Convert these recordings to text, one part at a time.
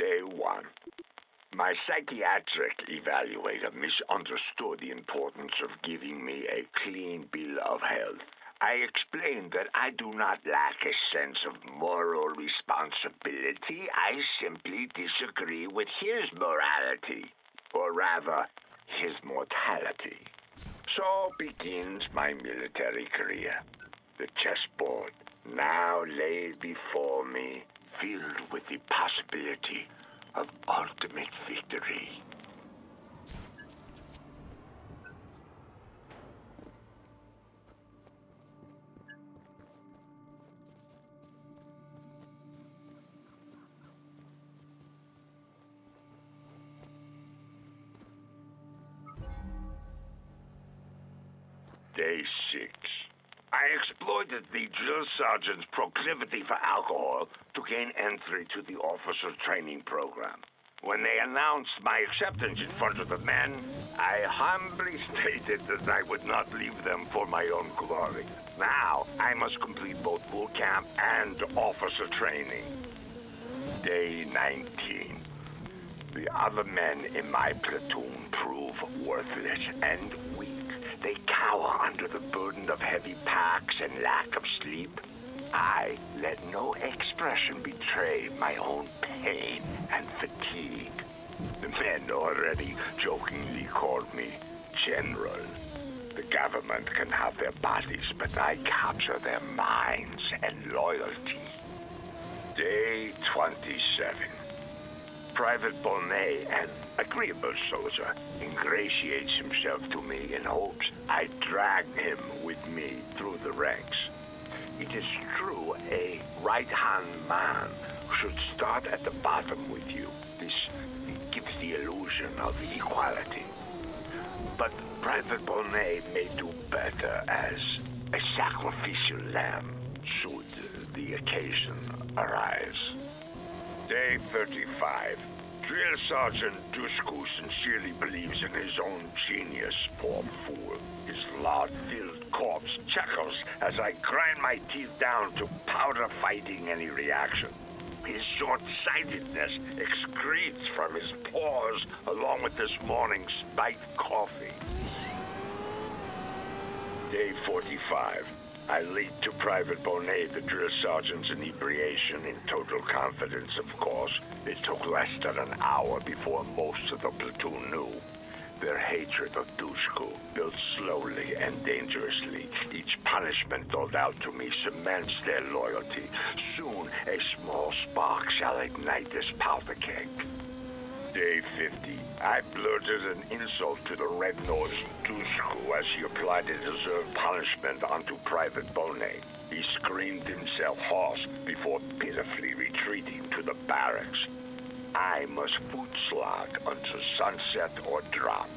Day 1. My psychiatric evaluator misunderstood the importance of giving me a clean bill of health. I explained that I do not lack a sense of moral responsibility. I simply disagree with his morality, or rather, his mortality. So begins my military career. The chessboard now lay before me, filled with the possibility of ultimate victory. Day 6. I exploited the drill sergeant's proclivity for alcohol to gain entry to the officer training program. When they announced my acceptance in front of the men, I humbly stated that I would not leave them for my own glory. Now, I must complete both boot camp and officer training. Day 19. The other men in my platoon prove worthless and weak. They cower under the burden of heavy packs and lack of sleep. I let no expression betray my own pain and fatigue. The men already jokingly called me General. The government can have their bodies, but I capture their minds and loyalty. Day 27. Private Bonnet, an agreeable soldier, ingratiates himself to me in hopes I drag him with me through the ranks. It is true a right-hand man should start at the bottom with you. This gives the illusion of equality. But Private Bonnet may do better as a sacrificial lamb should the occasion arise. Day 35. Drill Sergeant Dushku sincerely believes in his own genius, poor fool. His lard-filled corpse chuckles as I grind my teeth down to powder fighting any reaction. His short-sightedness excretes from his pores along with this morning's spiked coffee. Day 45. I lead to Private Bonnet, the drill sergeant's inebriation, in total confidence, of course. It took less than an hour before most of the platoon knew. Their hatred of Dushku built slowly and dangerously. Each punishment doled out to me cements their loyalty. Soon, a small spark shall ignite this powder keg. Day 50. I blurted an insult to the red-nosed Dushku as he applied a deserved punishment onto Private Bonnet. He screamed himself hoarse before pitifully retreating to the barracks. I must foot slog until sunset or drop.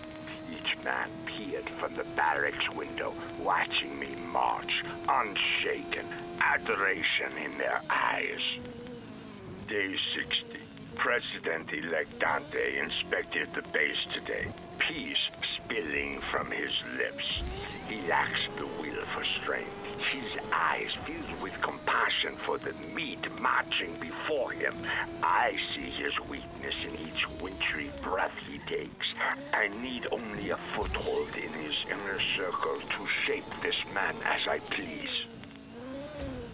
Each man peered from the barracks window, watching me march, unshaken, adoration in their eyes. Day 60. President-elect Dante inspected the base today, peace spilling from his lips. He lacks the will for strength, his eyes filled with compassion for the meat marching before him. I see his weakness in each wintry breath he takes. I need only a foothold in his inner circle to shape this man as I please.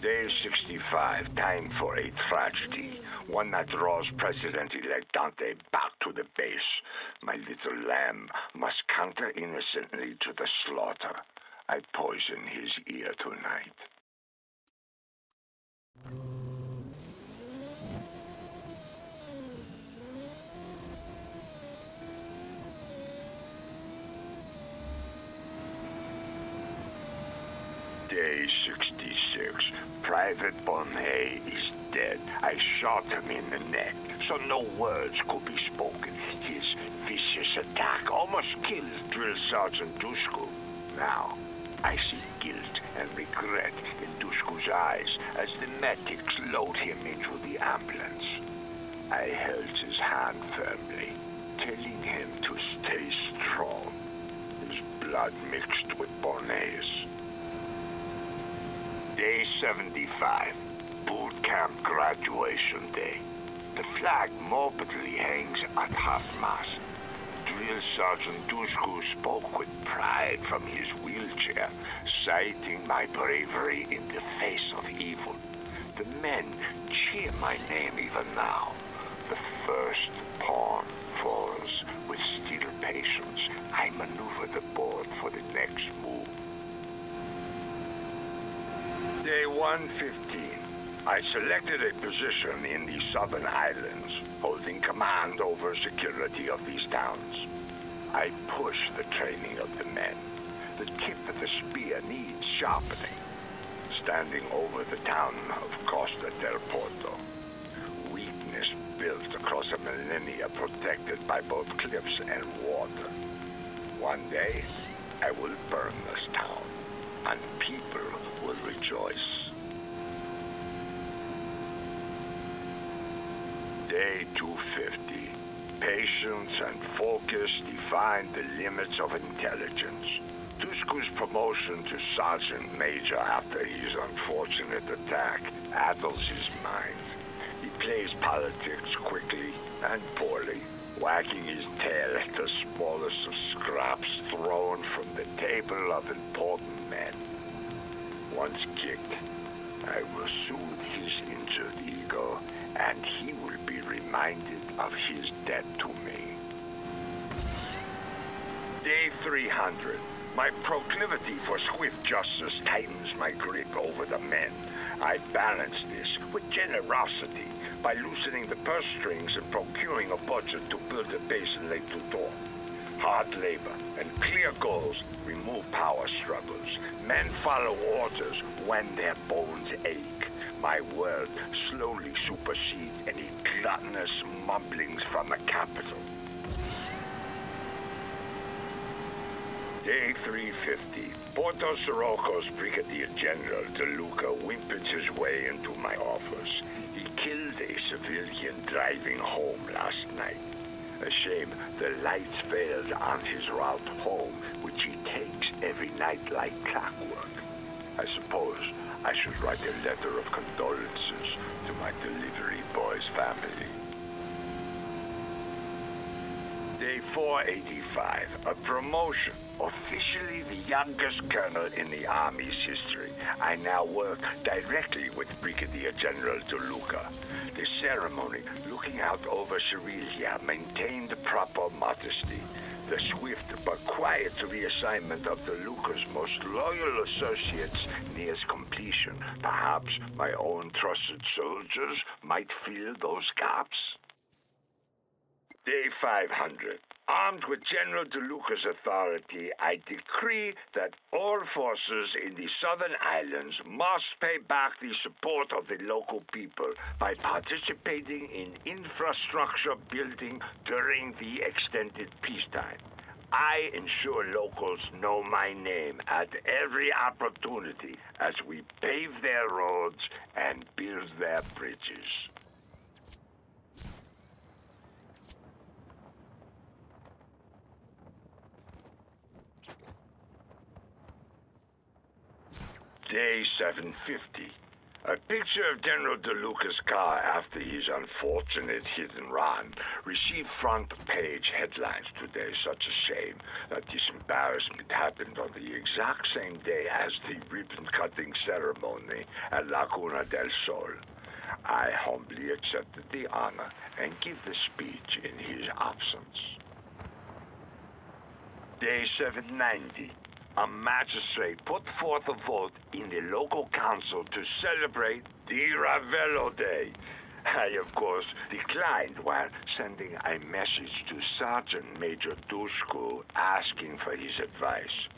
Day 65, time for a tragedy. One that draws President-elect Dante back to the base. My little lamb must canter innocently to the slaughter. I poison his ear tonight. Day 66. Private Bonnet is dead. I shot him in the neck, so no words could be spoken. His vicious attack almost killed Drill Sergeant Dushku. Now, I see guilt and regret in Dushku's eyes as the medics load him into the ambulance. I held his hand firmly, telling him to stay strong. His blood mixed with Bonnet's. Day 75, boot camp graduation day. The flag morbidly hangs at half-mast. Drill Sergeant Dushku spoke with pride from his wheelchair, citing my bravery in the face of evil. The men cheer my name even now. The first pawn falls. With still patience, I maneuver the board for the next move. Day 115. I selected a position in the Southern Islands, holding command over security of these towns. I push the training of the men. The tip of the spear needs sharpening. Standing over the town of Costa del Porto. Weakness built across a millennia protected by both cliffs and water. One day, I will burn this town, and people will rejoice. Day 250. Patience and focus define the limits of intelligence. Dushku's promotion to Sergeant Major after his unfortunate attack addles his mind. He plays politics quickly and poorly, wagging his tail at the smallest of scraps thrown from the table of important men. Once kicked, I will soothe his injured ego, and he will be reminded of his debt to me. Day 300. My proclivity for swift justice tightens my grip over the men. I balance this with generosity by loosening the purse strings and procuring a budget to build a base in Lake Tudor. Hard labor and clear goals remove power struggles. Men follow orders when their bones ache. My word slowly supersedes any gluttonous mumblings from the capital. Day 350. Porto Sirocco's Brigadier General De Luca whimpered his way into my office. He killed a civilian driving home last night. A shame the lights failed on his route home, which he takes every night like clockwork. I suppose I should write a letter of condolences to my delivery boy's family. Day 485, a promotion. Officially the youngest colonel in the Army's history, I now work directly with Brigadier General De Luca. The ceremony, looking out over Sirilia, maintained proper modesty. The swift but quiet reassignment of De Luca's most loyal associates nears completion. Perhaps my own trusted soldiers might fill those gaps. Day 500. Armed with General De Luca's authority, I decree that all forces in the Southern Islands must pay back the support of the local people by participating in infrastructure building during the extended peacetime. I ensure locals know my name at every opportunity as we pave their roads and build their bridges. Day 750. A picture of General De Luca's car after his unfortunate hit and run received front-page headlines today. Such a shame that this embarrassment happened on the exact same day as the ribbon-cutting ceremony at Laguna del Sol. I humbly accepted the honor and give the speech in his absence. Day 790. A magistrate put forth a vote in the local council to celebrate the Ravello Day. I, of course, declined while sending a message to Sergeant Major Dushku asking for his advice.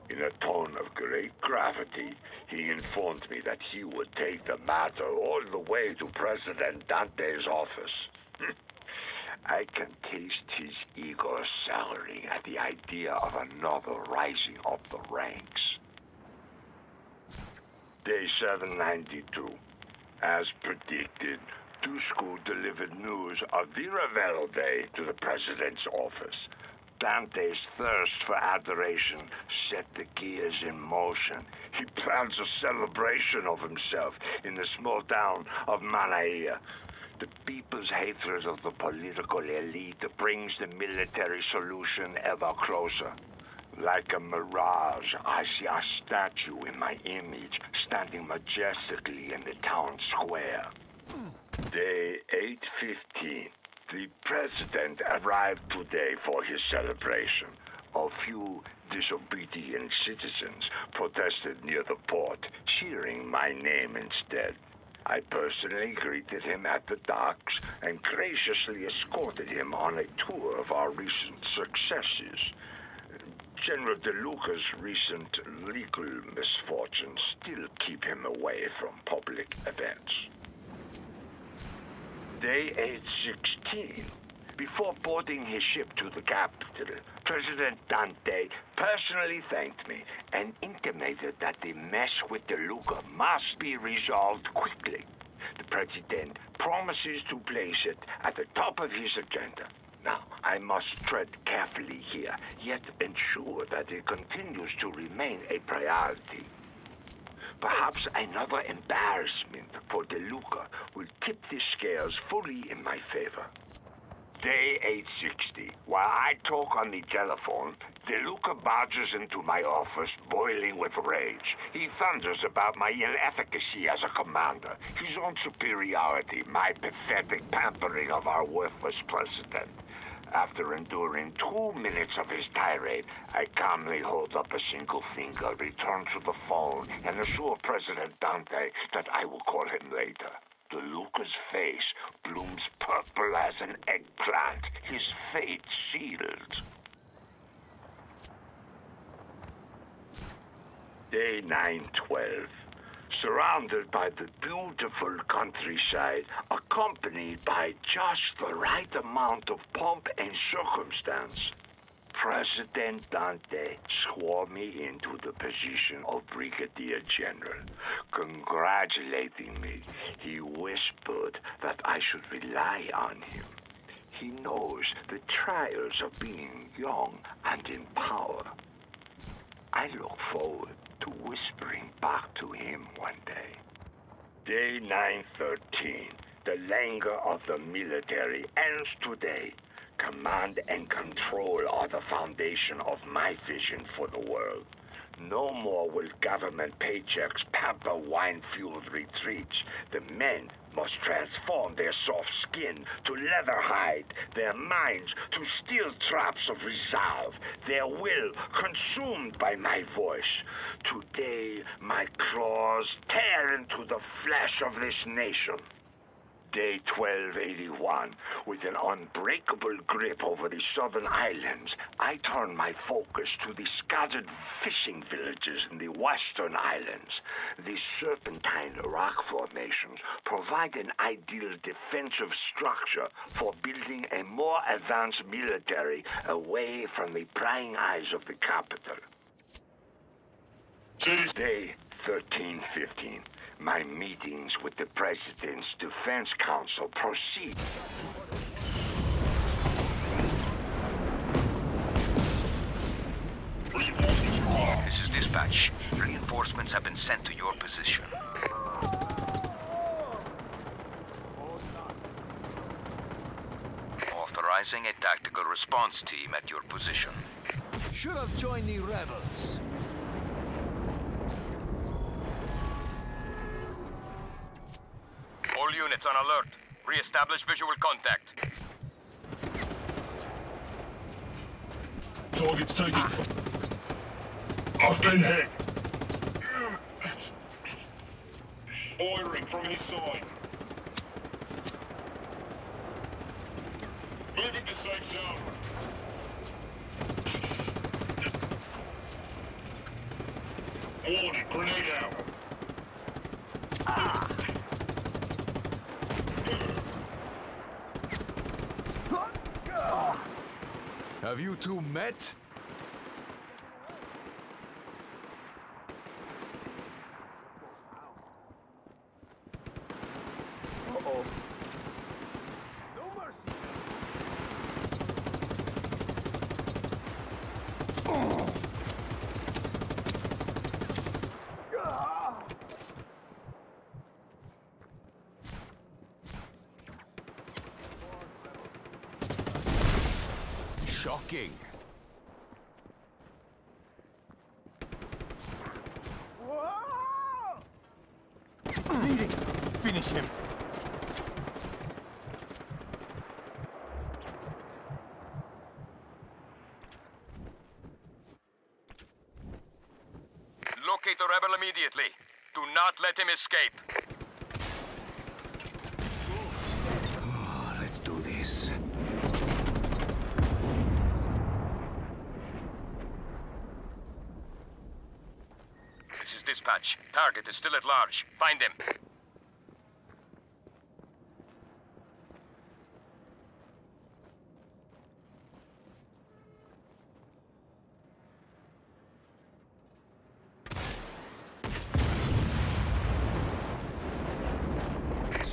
In a tone of great gravity, he informed me that he would take the matter all the way to President Dante's office. I can taste his ego souring at the idea of another rising up the ranks. Day 792. As predicted, Dushku delivered news of the Ravello Day to the President's office. Dante's thirst for adoration set the gears in motion. He plans a celebration of himself in the small town of Manaia. The people's hatred of the political elite brings the military solution ever closer. Like a mirage, I see a statue in my image standing majestically in the town square. Day 8:15. The president arrived today for his celebration. A few disobedient citizens protested near the port, cheering my name instead. I personally greeted him at the docks and graciously escorted him on a tour of our recent successes. General DeLuca's recent legal misfortunes still keep him away from public events. Day 8:16. Before boarding his ship to the capital, President Dante personally thanked me and intimated that the mess with DeLuca must be resolved quickly. The president promises to place it at the top of his agenda. Now, I must tread carefully here, yet ensure that it continues to remain a priority. Perhaps another embarrassment for DeLuca will tip the scales fully in my favor. Day 8:60. While I talk on the telephone, DeLuca barges into my office, boiling with rage. He thunders about my inefficacy as a commander, his own superiority, my pathetic pampering of our worthless president. After enduring 2 minutes of his tirade, I calmly hold up a single finger, return to the phone, and assure President Dante that I will call him later. DeLuca's face blooms purple as an eggplant, his fate sealed. Day 9:12. Surrounded by the beautiful countryside, accompanied by just the right amount of pomp and circumstance, President Dante swore me into the position of Brigadier General. Congratulating me, he whispered that I should rely on him. He knows the trials of being young and in power. I look forward to whispering back to him one day. Day 9:13. The languor of the military ends today. Command and control are the foundation of my vision for the world. No more will government paychecks pamper wine-fueled retreats. The men must transform their soft skin to leather hide, their minds to steel traps of resolve, their will consumed by my voice. Today, my claws tear into the flesh of this nation. Day 1281. With an unbreakable grip over the southern islands, I turn my focus to the scattered fishing villages in the western islands. The serpentine rock formations provide an ideal defensive structure for building a more advanced military away from the prying eyes of the capital. Day 13:15. My meetings with the President's Defense Council proceed. This is dispatch. Reinforcements have been sent to your position. Authorizing a tactical response team at your position. Should have joined the rebels. All units on alert. Re-establish visual contact. Target's taken. I've been hit. Firing from his side. Moving to safe zone. Warning, grenade out. Have you two met? Uh-oh. No mercy. Shocking. He's bleeding. Finish him. Locate the rebel immediately. Do not let him escape. Let's do this. This is dispatch. Target is still at large. Find him.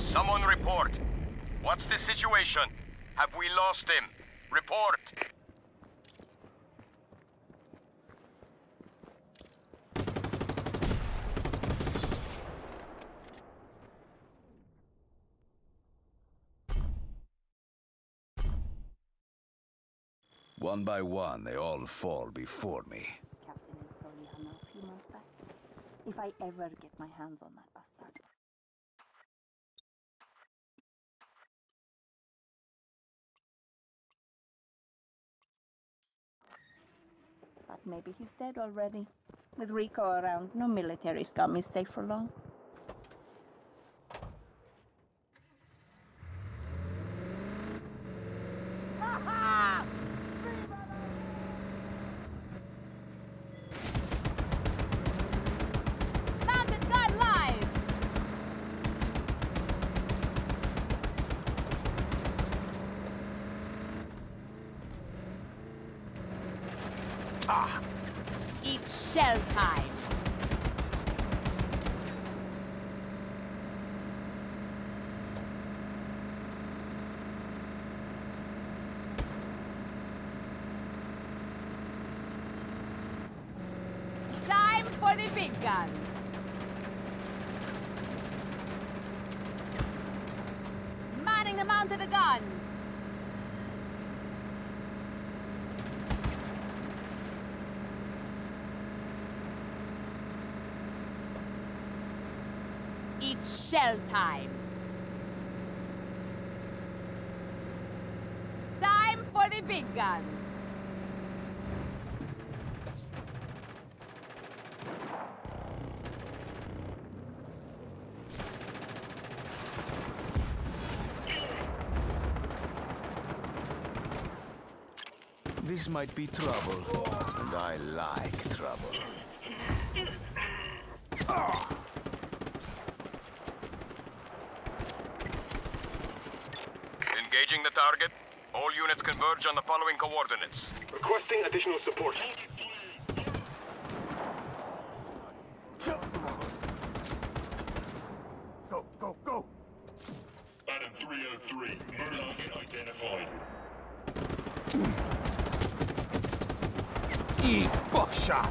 Someone report. What's the situation? Have we lost him? Report. One by one, they all fall before me. Captain in Soliana a few months back. If I ever get my hands on that bastard. But maybe he's dead already. With Rico around, no military scum is safe for long. Mounted gun live! It's shell time. Time for the big guns. Manning the mounted gun. It's shell time. Time for the big guns. This might be trouble, and I like trouble. Engaging the target. All units converge on the following coordinates. Requesting additional support. Go, go, go! Adam 303, target identified. Buckshot!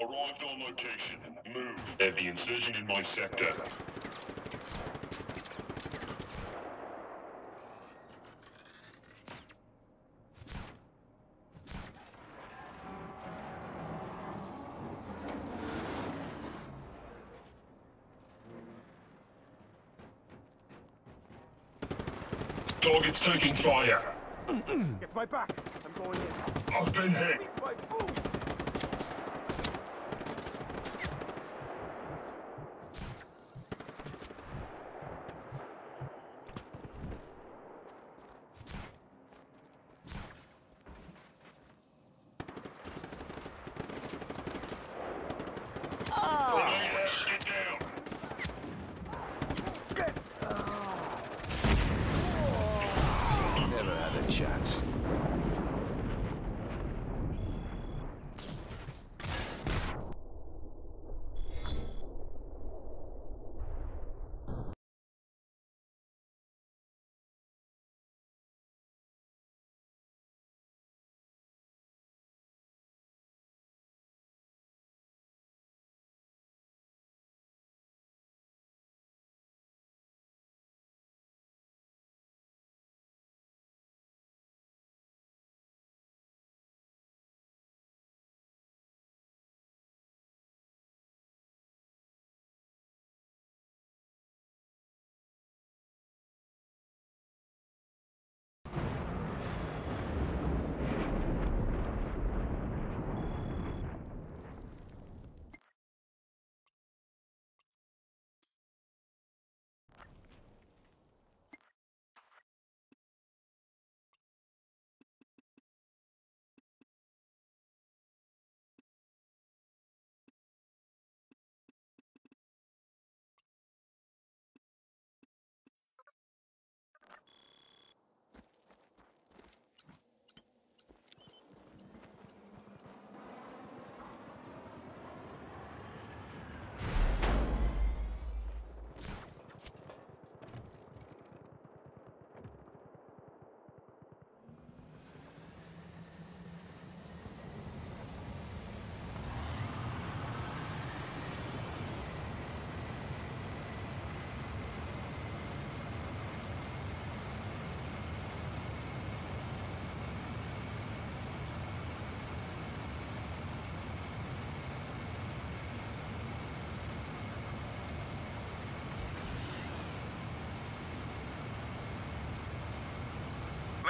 Arrived on location. Move. Heavy insurgent in my sector. Target's taking fire. Get my back! I'm going in. I've been hit. My food! Get down. Never had a chance.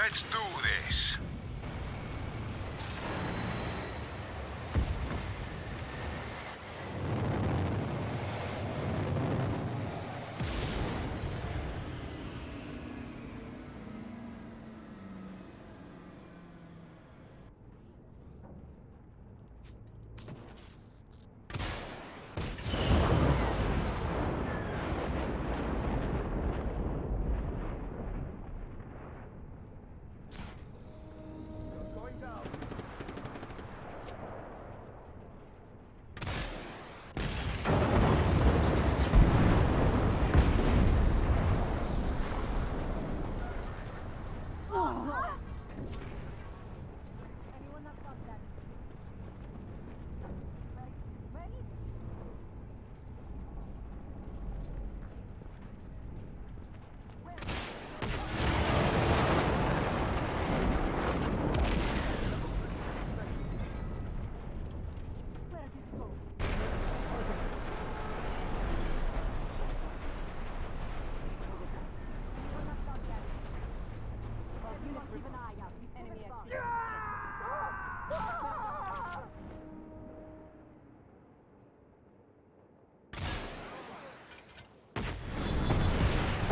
Let's do this.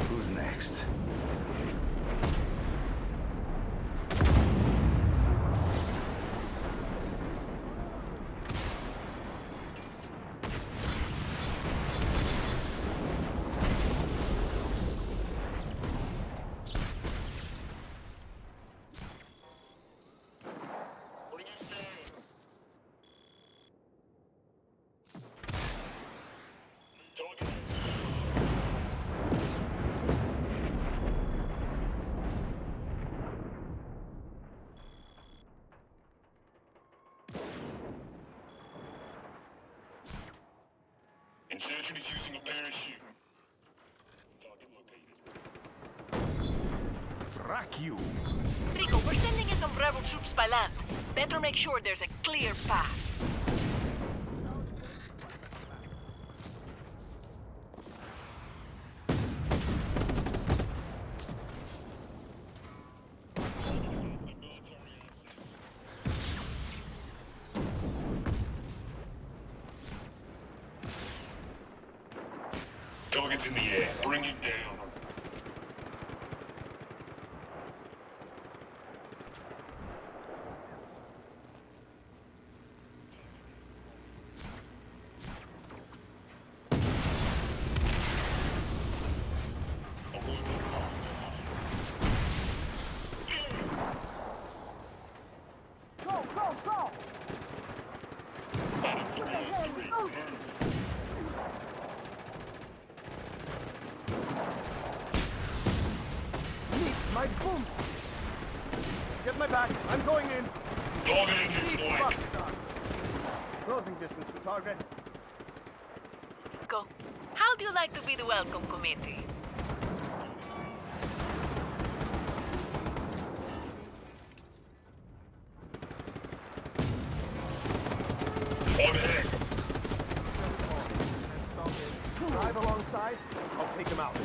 Who's next? Insurgent is using a parachute. Target located. Frack you! Rico, we're sending in some rebel troops by land. Better make sure there's a clear path. Target's in the air. Bring it down. My booms! Get my back. I'm going in. Target in his flank. Closing distance to target. Rico, how do you like to be the welcome committee? On ahead. Drive alongside. I'll take him out.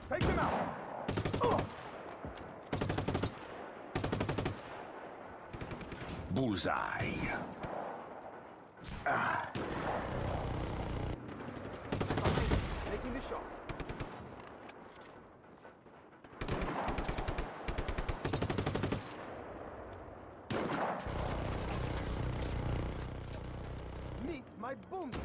Take him out! Bullseye. Making the shot. Meet my booms!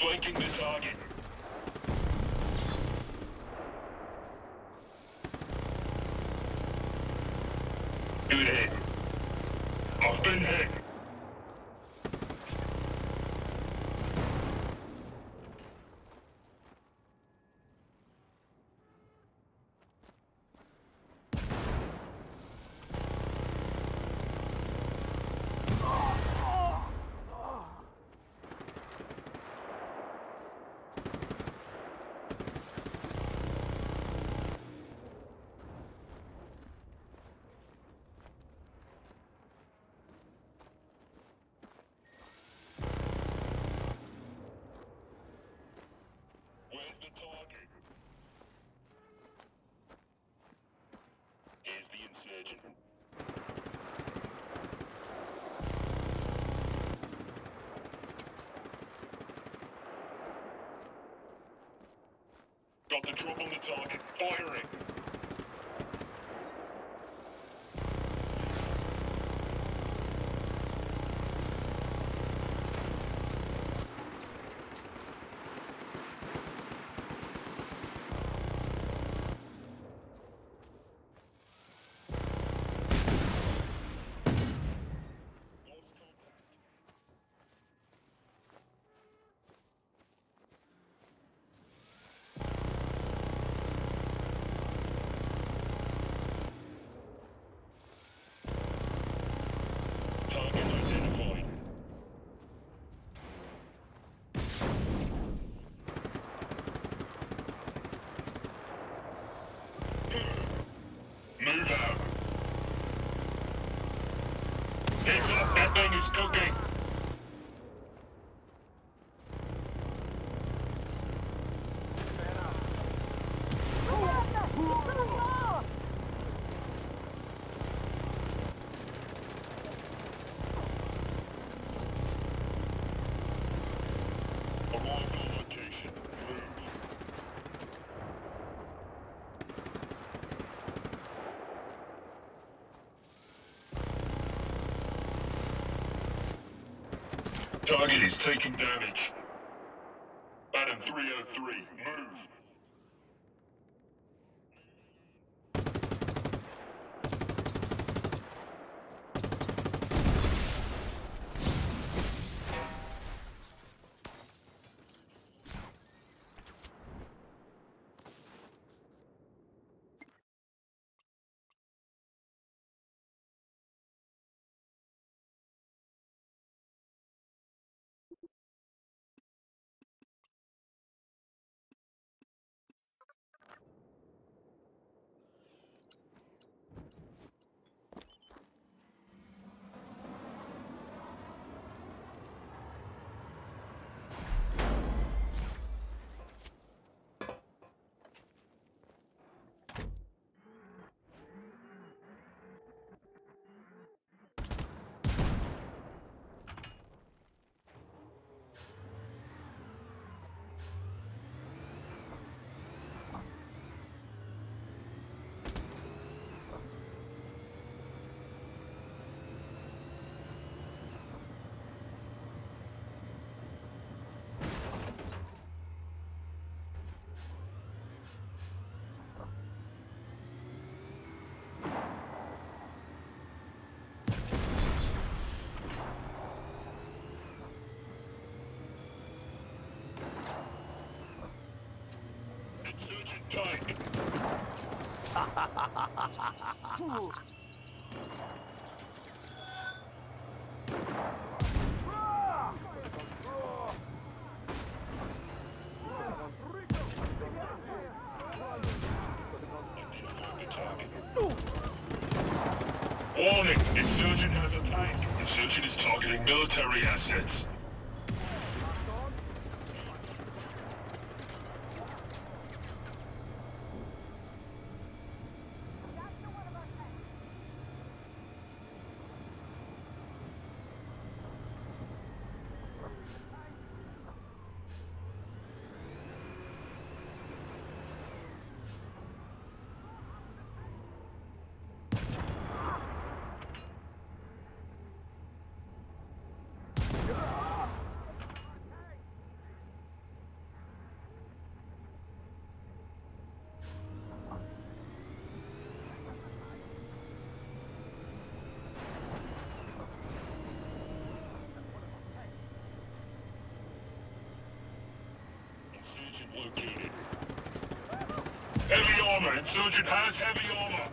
flanking the target. Good hit. I've been hit. Where's the target? Here's the insurgent. Got the drop on the target. Firing. Lost contact. Target identified. Move out. Heads up, that thing is cooking. Arrival location. Move. Target is taking damage. Baton 303, move. Insurgent tank. Identify the target. Warning! Insurgent has a tank. Insurgent is targeting military assets. Insurgent located. Heavy armor! Insurgent has heavy armor!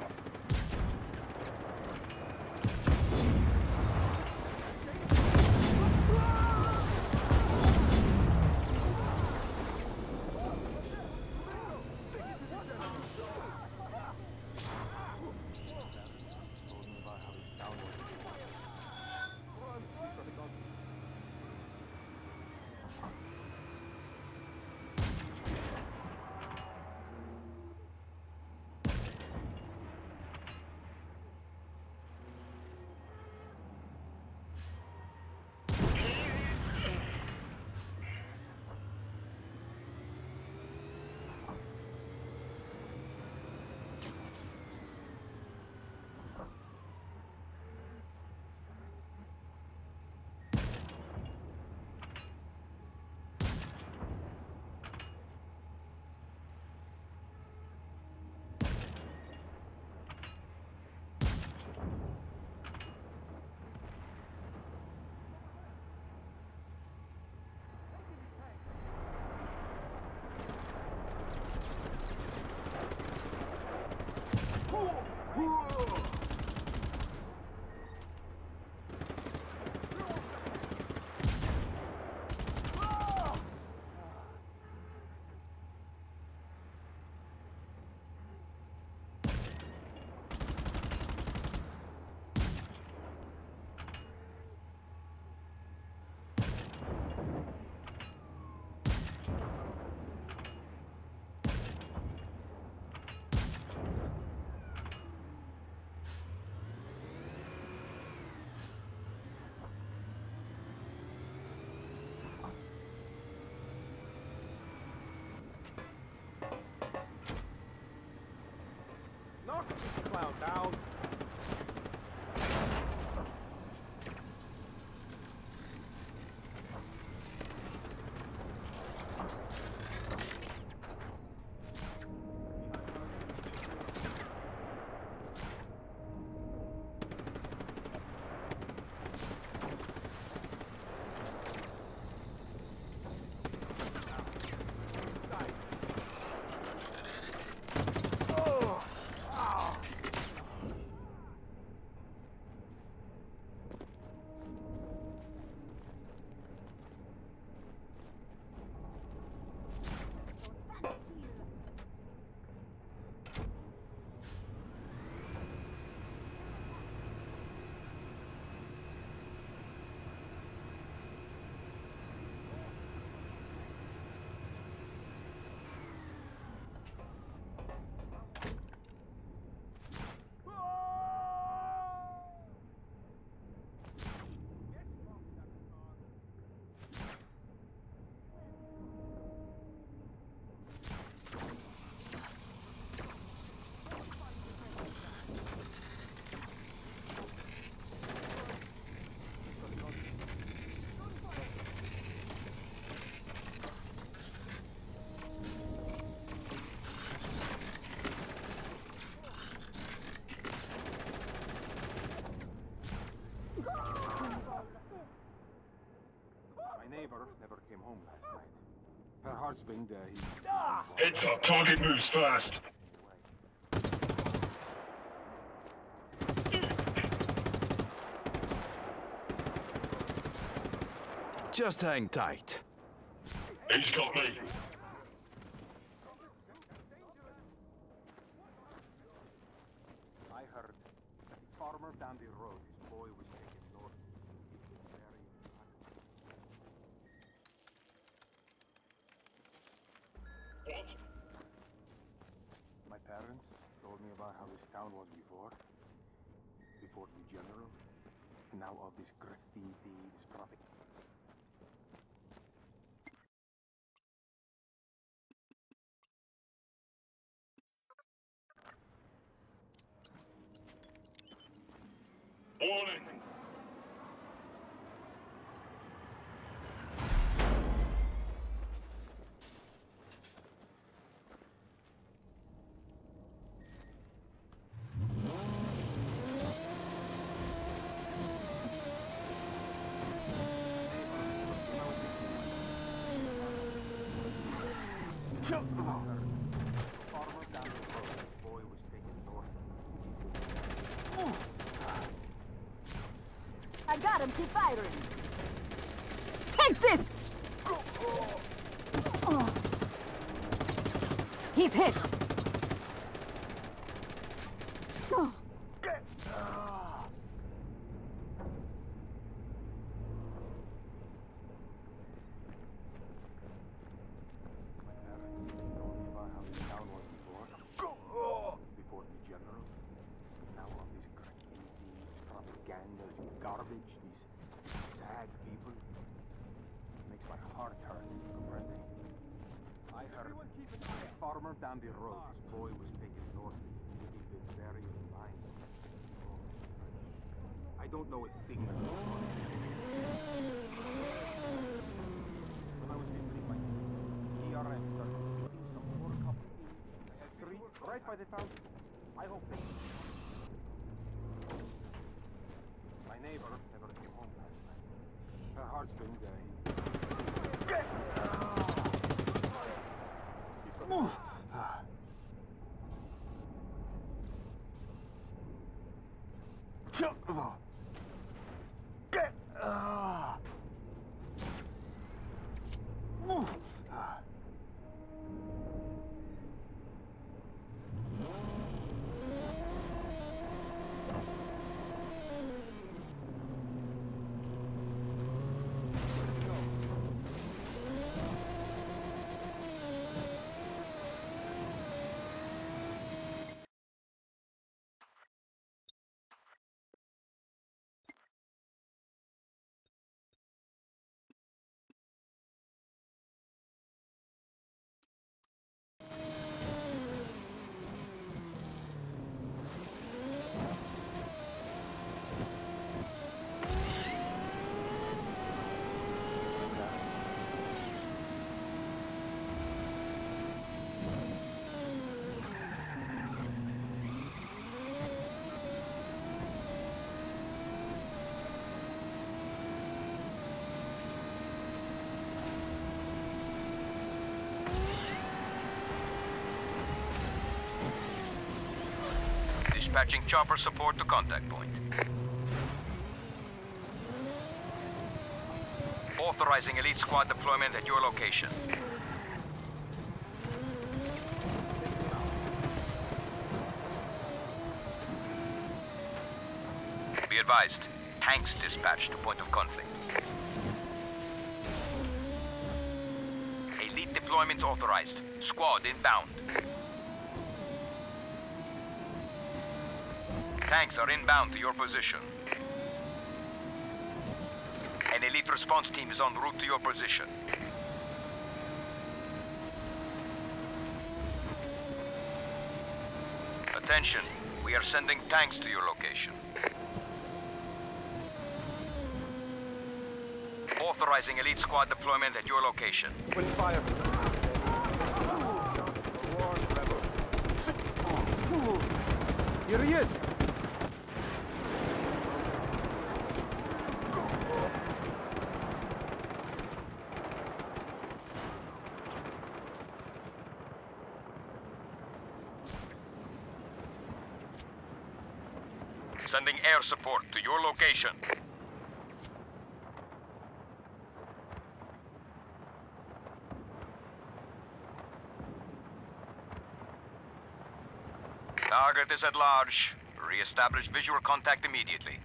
Knock this clown down. Neighbor never came home last night. Her husband, Heads up, target moves fast. Just hang tight. He's got me. I heard that the farmer down the road, his boy was taken north. What? My parents told me about how this town was before the general, and now all this graffiti, this propaganda. Warning! them keep firing. Take this! He's hit. Garbage, these sad people. Makes my heart hurt, comprende? I heard a farmer down the road, his boy was taken north. He'd been very blind. I don't know a thing about it. When I was visiting my kids, ERM started meeting some poor couple in a street right by the fountain. I hope they... My neighbor never came home last night. Her husband, Dispatching chopper support to contact point. Authorizing elite squad deployment at your location. Be advised, tanks dispatched to point of conflict. Elite deployment authorized. Squad inbound. Tanks are inbound to your position. An elite response team is en route to your position. Attention, we are sending tanks to your location. Authorizing elite squad deployment at your location. Open fire. Here he is. Sending air support to your location. Target is at large. Re-establish visual contact immediately.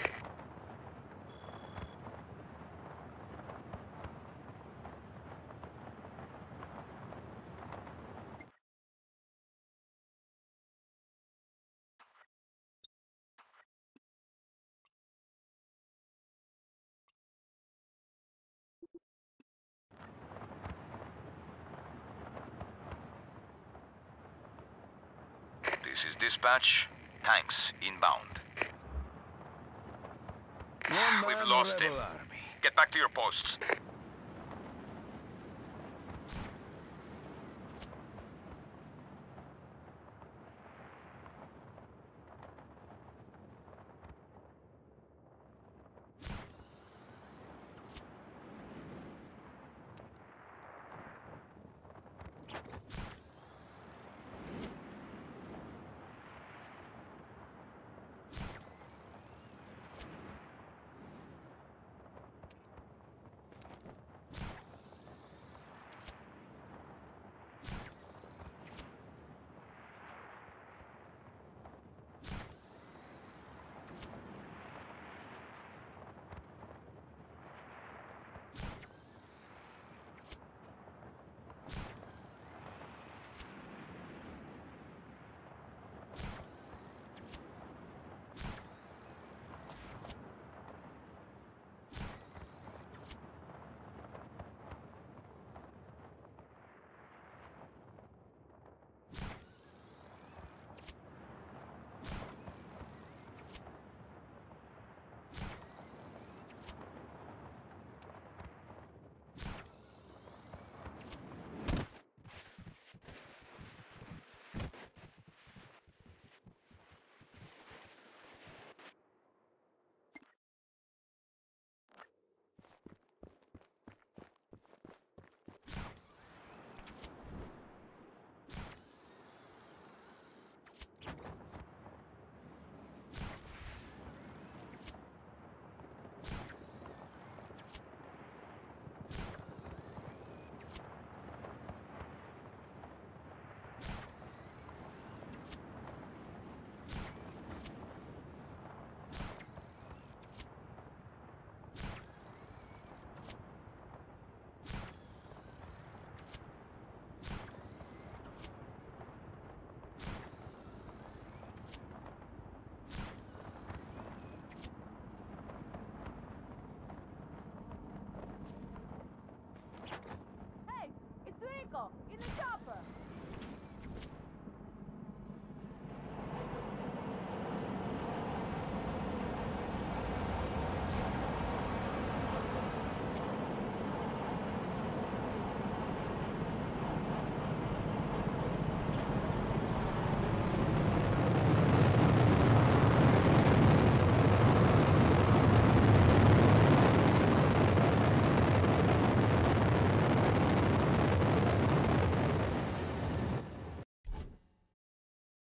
This is dispatch. Tanks inbound. We've lost him. Get back to your posts.